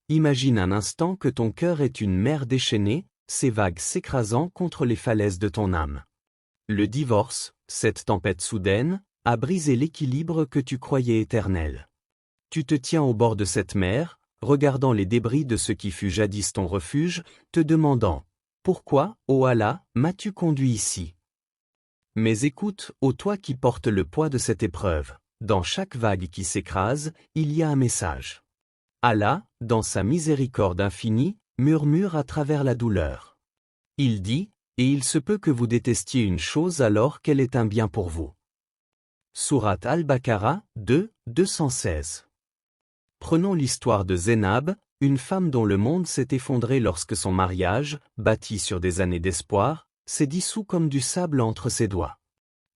Imagine un instant que ton cœur est une mer déchaînée, ces vagues s'écrasant contre les falaises de ton âme. Le divorce, cette tempête soudaine, a brisé l'équilibre que tu croyais éternel. Tu te tiens au bord de cette mer, regardant les débris de ce qui fut jadis ton refuge, te demandant « Pourquoi, ô Allah, m'as-tu conduit ici ?» Mais écoute, ô toi qui portes le poids de cette épreuve, dans chaque vague qui s'écrase, il y a un message. Allah, dans sa miséricorde infinie, murmure à travers la douleur. Il dit, et il se peut que vous détestiez une chose alors qu'elle est un bien pour vous. Sourate Al-Baqarah 2, 216. Prenons l'histoire de Zainab, une femme dont le monde s'est effondré lorsque son mariage, bâti sur des années d'espoir, s'est dissous comme du sable entre ses doigts.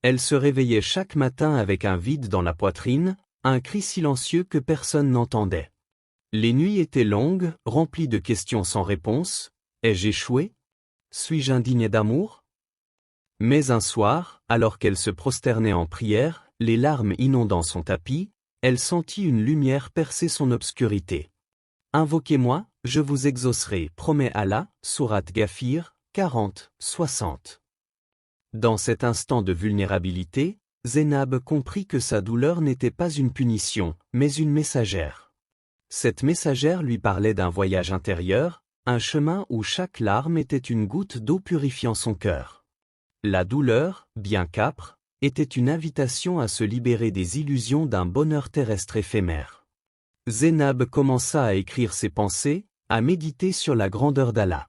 Elle se réveillait chaque matin avec un vide dans la poitrine, un cri silencieux que personne n'entendait. Les nuits étaient longues, remplies de questions sans réponse. Ai-je échoué? Suis-je indigne d'amour? Mais un soir, alors qu'elle se prosternait en prière, les larmes inondant son tapis, elle sentit une lumière percer son obscurité. Invoquez-moi, je vous exaucerai, promet Allah, sourate Ghafir, 40, 60. Dans cet instant de vulnérabilité, Zainab comprit que sa douleur n'était pas une punition, mais une messagère. Cette messagère lui parlait d'un voyage intérieur, un chemin où chaque larme était une goutte d'eau purifiant son cœur. La douleur, bien qu'âpre, était une invitation à se libérer des illusions d'un bonheur terrestre éphémère. Zainab commença à écrire ses pensées, à méditer sur la grandeur d'Allah.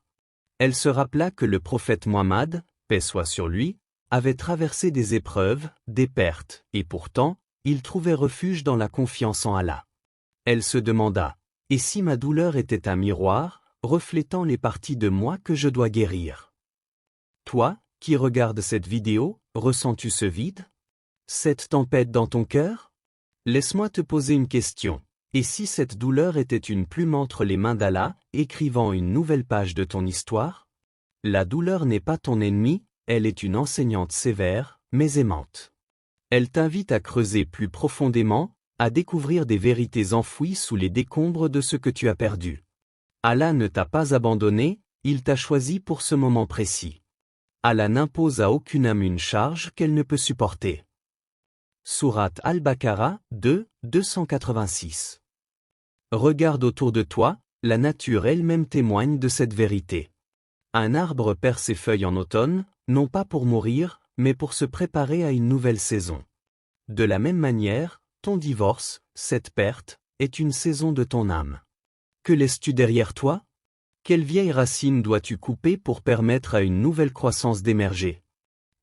Elle se rappela que le prophète Muhammad, paix soit sur lui, avait traversé des épreuves, des pertes, et pourtant, il trouvait refuge dans la confiance en Allah. Elle se demanda, et si ma douleur était un miroir, reflétant les parties de moi que je dois guérir? Toi, qui regardes cette vidéo, ressens-tu ce vide? Cette tempête dans ton cœur? Laisse-moi te poser une question. Et si cette douleur était une plume entre les mains d'Allah, écrivant une nouvelle page de ton histoire? La douleur n'est pas ton ennemi, elle est une enseignante sévère, mais aimante. Elle t'invite à creuser plus profondément, à découvrir des vérités enfouies sous les décombres de ce que tu as perdu. Allah ne t'a pas abandonné, il t'a choisi pour ce moment précis. Allah n'impose à aucune âme une charge qu'elle ne peut supporter. Sourate Al-Baqarah 2, 286. Regarde autour de toi, la nature elle-même témoigne de cette vérité. Un arbre perd ses feuilles en automne, non pas pour mourir, mais pour se préparer à une nouvelle saison. De la même manière, ton divorce, cette perte, est une saison de ton âme. Que laisses-tu derrière toi? Quelle vieille racine dois-tu couper pour permettre à une nouvelle croissance d'émerger?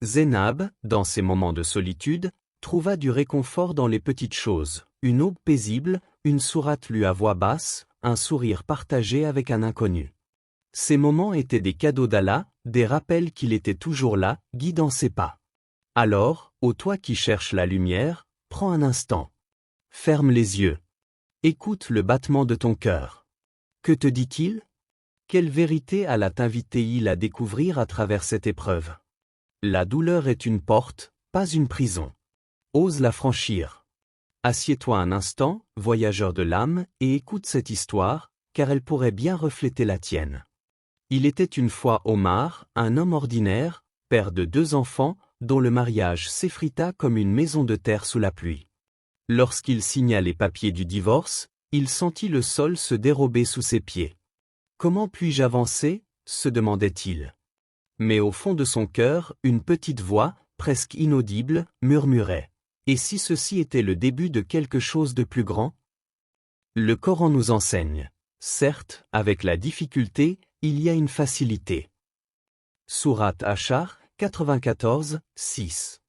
Zainab, dans ses moments de solitude, trouva du réconfort dans les petites choses, une aube paisible, une sourate lue à voix basse, un sourire partagé avec un inconnu. Ces moments étaient des cadeaux d'Allah, des rappels qu'il était toujours là, guidant ses pas. Alors, ô toi qui cherches la lumière, prends un instant. Ferme les yeux. Écoute le battement de ton cœur. Que te dit-il? Quelle vérité Allah t'invite-t-il à découvrir à travers cette épreuve? La douleur est une porte, pas une prison. Ose la franchir. Assieds-toi un instant, voyageur de l'âme, et écoute cette histoire, car elle pourrait bien refléter la tienne. Il était une fois Omar, un homme ordinaire, père de 2 enfants, dont le mariage s'effrita comme une maison de terre sous la pluie. Lorsqu'il signa les papiers du divorce, il sentit le sol se dérober sous ses pieds. « Comment puis-je avancer ?» se demandait-il. Mais au fond de son cœur, une petite voix, presque inaudible, murmurait. Et si ceci était le début de quelque chose de plus grand? Le Coran nous enseigne. Certes, avec la difficulté, il y a une facilité. Sourate Ashar, 94, 6.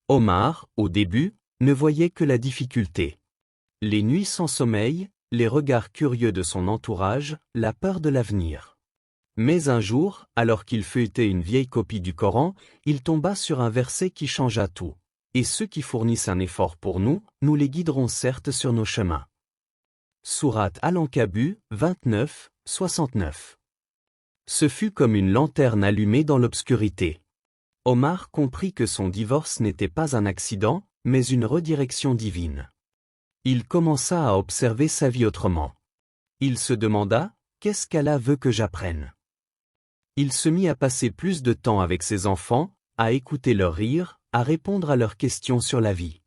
Omar, au début, ne voyait que la difficulté. Les nuits sans sommeil, les regards curieux de son entourage, la peur de l'avenir. Mais un jour, alors qu'il feuilletait une vieille copie du Coran, il tomba sur un verset qui changea tout. Et ceux qui fournissent un effort pour nous, nous les guiderons certes sur nos chemins. Sourate Al-Ankabut, 29, 69. Ce fut comme une lanterne allumée dans l'obscurité. Omar comprit que son divorce n'était pas un accident, mais une redirection divine. Il commença à observer sa vie autrement. Il se demanda, qu'est-ce qu'Allah veut que j'apprenne? Il se mit à passer plus de temps avec ses enfants, à écouter leurs rires, à répondre à leurs questions sur la vie.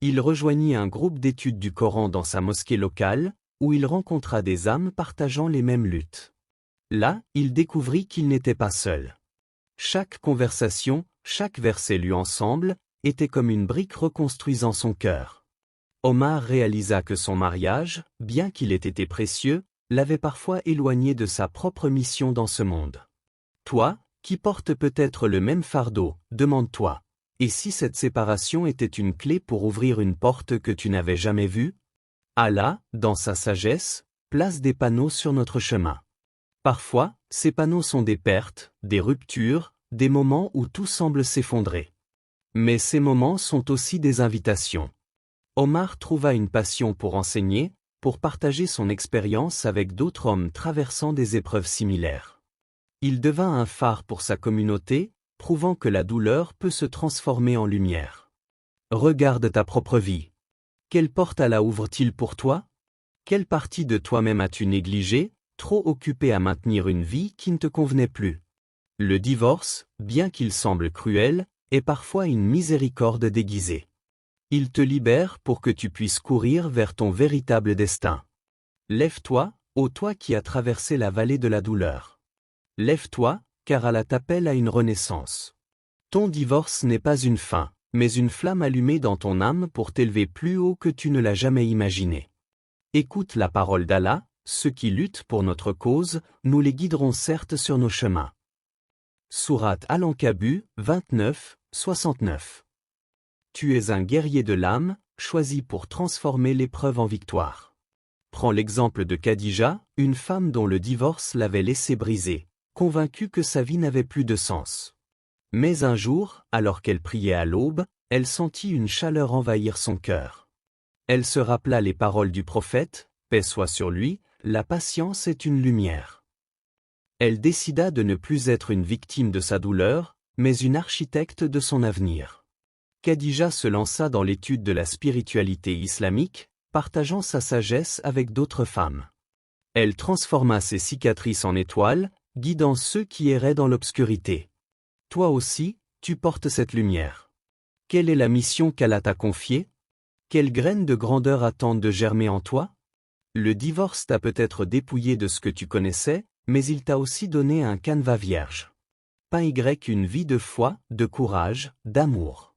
Il rejoignit un groupe d'études du Coran dans sa mosquée locale, où il rencontra des âmes partageant les mêmes luttes. Là, il découvrit qu'il n'était pas seul. Chaque conversation, chaque verset lu ensemble, était comme une brique reconstruisant son cœur. Omar réalisa que son mariage, bien qu'il ait été précieux, l'avait parfois éloigné de sa propre mission dans ce monde. Toi, qui portes peut-être le même fardeau, demande-toi, et si cette séparation était une clé pour ouvrir une porte que tu n'avais jamais vue? Allah, dans sa sagesse, place des panneaux sur notre chemin. Parfois, ces panneaux sont des pertes, des ruptures, des moments où tout semble s'effondrer. Mais ces moments sont aussi des invitations. Omar trouva une passion pour enseigner, pour partager son expérience avec d'autres hommes traversant des épreuves similaires. Il devint un phare pour sa communauté, prouvant que la douleur peut se transformer en lumière. Regarde ta propre vie. Quelle porte Allah ouvre-t-il pour toi? Quelle partie de toi-même as-tu négligée, trop occupé à maintenir une vie qui ne te convenait plus? Le divorce, bien qu'il semble cruel, est parfois une miséricorde déguisée. Il te libère pour que tu puisses courir vers ton véritable destin. Lève-toi, ô toi qui as traversé la vallée de la douleur. Lève-toi, car Allah t'appelle à une renaissance. Ton divorce n'est pas une fin, mais une flamme allumée dans ton âme pour t'élever plus haut que tu ne l'as jamais imaginé. Écoute la parole d'Allah, ceux qui luttent pour notre cause, nous les guiderons certes sur nos chemins. Sourate Al-Ankabut, 29, 69. Tu es un guerrier de l'âme, choisi pour transformer l'épreuve en victoire. Prends l'exemple de Khadija, une femme dont le divorce l'avait laissée brisée, convaincue que sa vie n'avait plus de sens. Mais un jour, alors qu'elle priait à l'aube, elle sentit une chaleur envahir son cœur. Elle se rappela les paroles du prophète, paix soit sur lui, la patience est une lumière. Elle décida de ne plus être une victime de sa douleur, mais une architecte de son avenir. Khadija se lança dans l'étude de la spiritualité islamique, partageant sa sagesse avec d'autres femmes. Elle transforma ses cicatrices en étoiles, guidant ceux qui erraient dans l'obscurité. Toi aussi, tu portes cette lumière. Quelle est la mission qu'Allah t'a confiée? Quelles graines de grandeur attendent de germer en toi? Le divorce t'a peut-être dépouillé de ce que tu connaissais, mais il t'a aussi donné un canevas vierge. Peins une vie de foi, de courage, d'amour.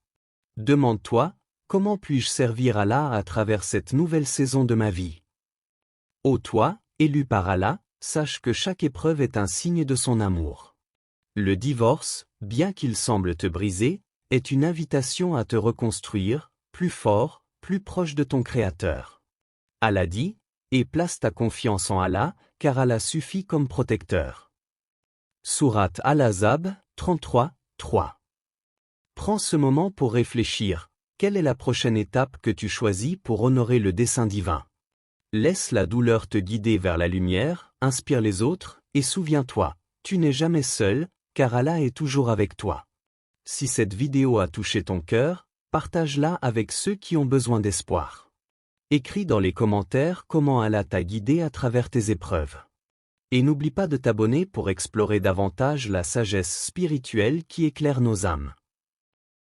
Demande-toi, comment puis-je servir Allah à travers cette nouvelle saison de ma vie? Ô toi, élu par Allah, sache que chaque épreuve est un signe de son amour. Le divorce, bien qu'il semble te briser, est une invitation à te reconstruire, plus fort, plus proche de ton Créateur. Allah dit, et place ta confiance en Allah, car Allah suffit comme protecteur. Sourate Al-Ahzab, 33, 3. Prends ce moment pour réfléchir, quelle est la prochaine étape que tu choisis pour honorer le dessein divin? Laisse la douleur te guider vers la lumière, inspire les autres, et souviens-toi, tu n'es jamais seul, car Allah est toujours avec toi. Si cette vidéo a touché ton cœur, partage-la avec ceux qui ont besoin d'espoir. Écris dans les commentaires comment Allah t'a guidé à travers tes épreuves. Et n'oublie pas de t'abonner pour explorer davantage la sagesse spirituelle qui éclaire nos âmes.